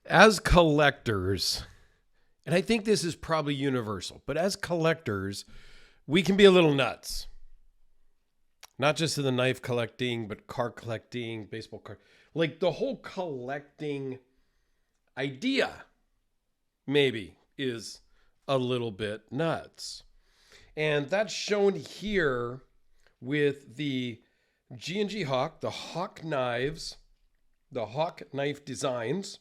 As collectors, and I think this is probably universal, but as collectors, we can be a little nuts. Not just in the knife collecting, but car collecting, baseball card. Like the whole collecting idea, maybe, is a little bit nuts. And that's shown here with the G&G Hawk, the Hawk knives, the Hawk knife designs.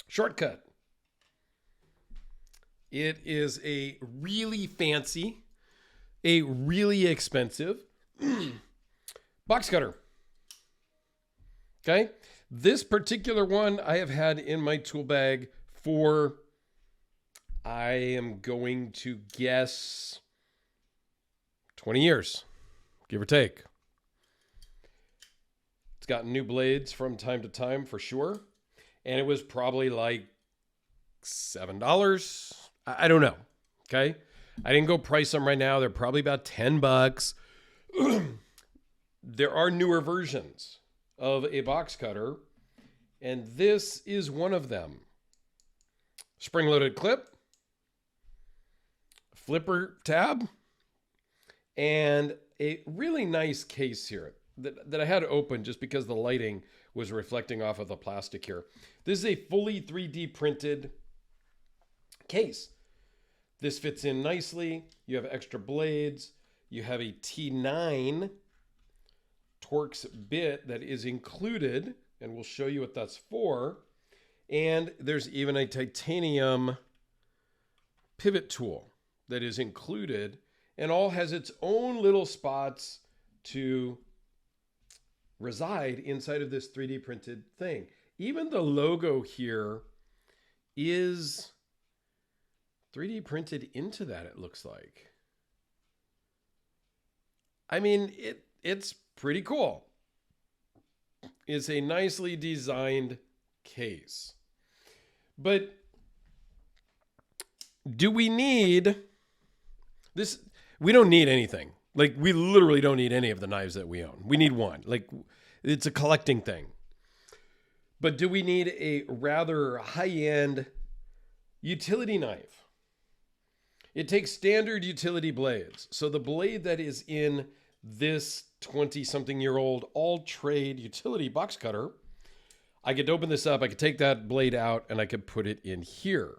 Shortcut. It is a really fancy, a really expensive box cutter. Okay. This particular one I have had in my tool bag for, I am going to guess, 20 years, give or take. It's gotten new blades from time to time for sure. And it was probably like $7. I don't know. Okay. I didn't go price them right now. They're probably about $10. There are newer versions of a box cutter, and this is one of them. Spring-loaded clip, flipper tab, and a really nice case here that I had to open just because the lighting was reflecting off of the plastic here. This is a fully 3D printed case. This fits in nicely. You have extra blades. You have a T9 Torx bit that is included, and we'll show you what that's for. And there's even a titanium pivot tool that is included, and all has its own little spots to reside inside of this 3D printed thing. Even the logo here is 3D printed into that, it looks like. I mean, it's pretty cool. It's a nicely designed case. But do we need this? We don't need anything. Like, we literally don't need any of the knives that we own. We need one. Like, it's a collecting thing. But do we need a rather high-end utility knife? It takes standard utility blades. So the blade that is in this 20-something-year-old all-trade utility box cutter, I could open this up, I could take that blade out, and I could put it in here.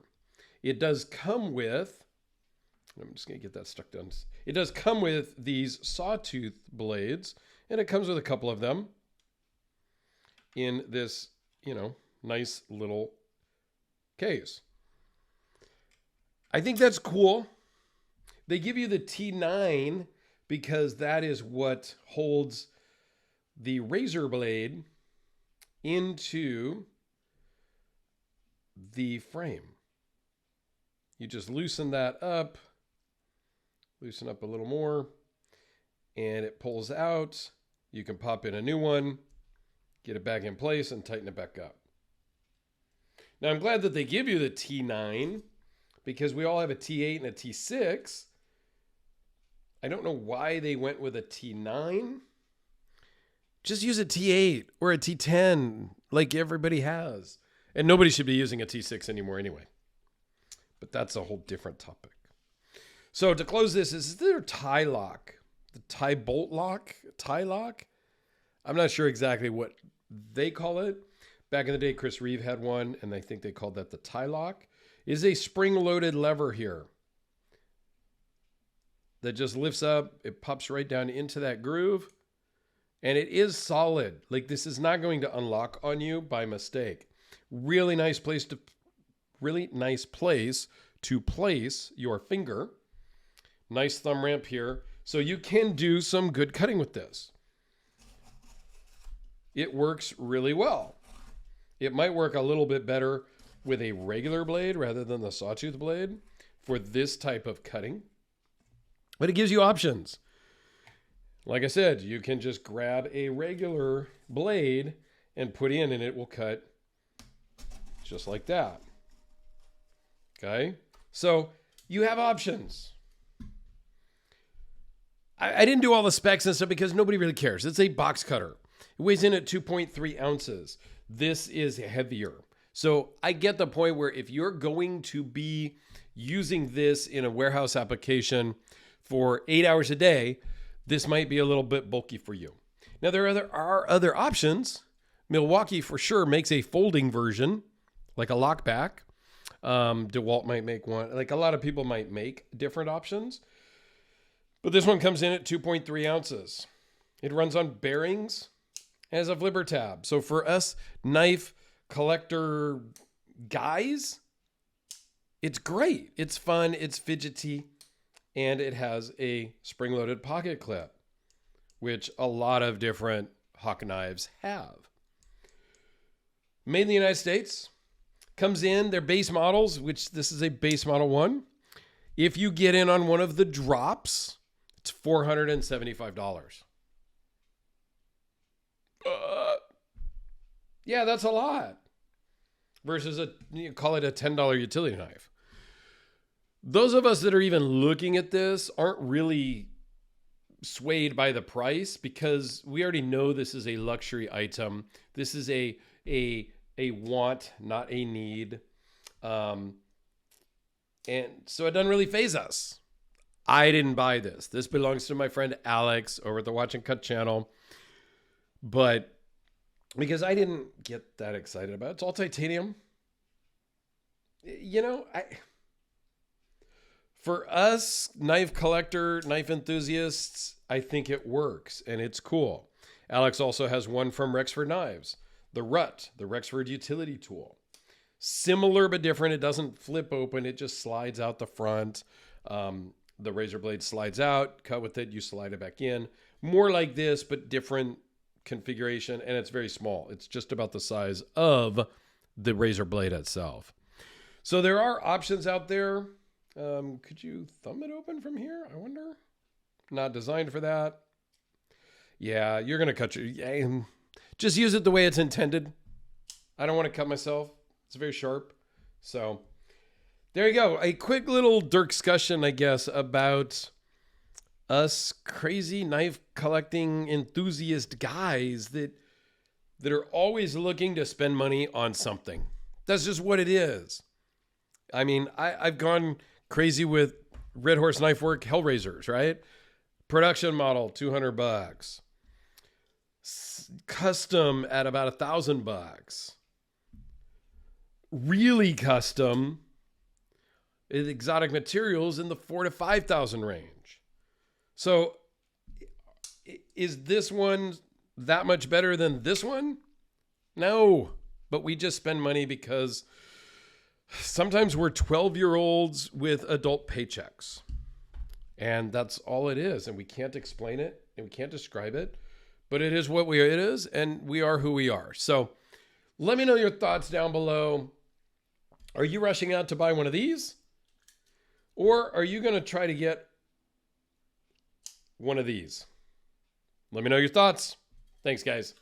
It does come with, I'm just going to get that stuck down. It does come with these sawtooth blades, and it comes with a couple of them in this, nice little case. I think that's cool. They give you the T9 because that is what holds the razor blade into the frame. You just loosen that up, loosen up a little more, and it pulls out. You can pop in a new one, get it back in place, and tighten it back up. Now, I'm glad that they give you the T9 because we all have a T8 and a T6. I don't know why they went with a T9. Just use a T8 or a T10 like everybody has. And nobody should be using a T6 anymore anyway. But that's a whole different topic. So to close this, is their tie lock? The tie bolt lock? Tie lock? I'm not sure exactly what they call it. Back in the day, Chris Reeve had one, and I think they called that the tie lock. It is a spring-loaded lever here that just lifts up. It pops right down into that groove. And it is solid. Like, this is not going to unlock on you by mistake. Really nice place to place your finger. Nice thumb ramp here. So you can do some good cutting with this. It works really well. It might work a little bit better with a regular blade rather than the sawtooth blade for this type of cutting. But it gives you options. Like I said, you can just grab a regular blade and put in, and it will cut just like that. Okay? So you have options. I didn't do all the specs and stuff because nobody really cares. It's a box cutter. It weighs in at 2.3 ounces. This is heavier. So I get the point where if you're going to be using this in a warehouse application for 8 hours a day, this might be a little bit bulky for you. Now, there are other options. Milwaukee for sure makes a folding version, like a lockback. DeWalt might make one. Like a lot of people might make different options. But this one comes in at 2.3 ounces. It runs on bearings and has a flipper tab. So for us knife collector guys, it's great. It's fun, it's fidgety, and it has a spring-loaded pocket clip, which a lot of different Hawk knives have. Made in the United States. Comes in their base models, which this is a base model one. If you get in on one of the drops, it's $475. Yeah, that's a lot. Versus call it a $10 utility knife. Those of us that are even looking at this aren't really swayed by the price because we already know this is a luxury item. This is a want, not a need. And so it doesn't really faze us. I didn't buy this. This belongs to my friend Alex over at the Watch and Cut channel. But because I didn't get that excited about it. It's all titanium. You know, for us, knife collector, knife enthusiasts, I think it works and it's cool. Alex also has one from Rexford Knives. The Rut, the Rexford utility tool. Similar but different. It doesn't flip open. It just slides out the front. The razor blade slides out. Cut with it. You slide it back in. More like this, but different configuration. And it's very small. It's just about the size of the razor blade itself. So there are options out there. Could you thumb it open from here? I wonder. Not designed for that. Yeah, you're going to cut your... Just use it the way it's intended. I don't want to cut myself. It's very sharp. So there you go. A quick little Dirkscussion, I guess, about us crazy knife collecting enthusiast guys that are always looking to spend money on something. That's just what it is. I mean, I've gone crazy with Red Horse Knife Work Hellraisers, right? Production model, $200. Custom at about $1,000. Really custom, exotic materials in the $4,000 to $5,000 range. So, is this one that much better than this one? No, but we just spend money because sometimes we're 12-year-olds with adult paychecks, and that's all it is. And we can't explain it and we can't describe it. But it is what it is, and we are who we are. So let me know your thoughts down below. Are you rushing out to buy one of these? Or are you going to try to get one of these? Let me know your thoughts. Thanks, guys.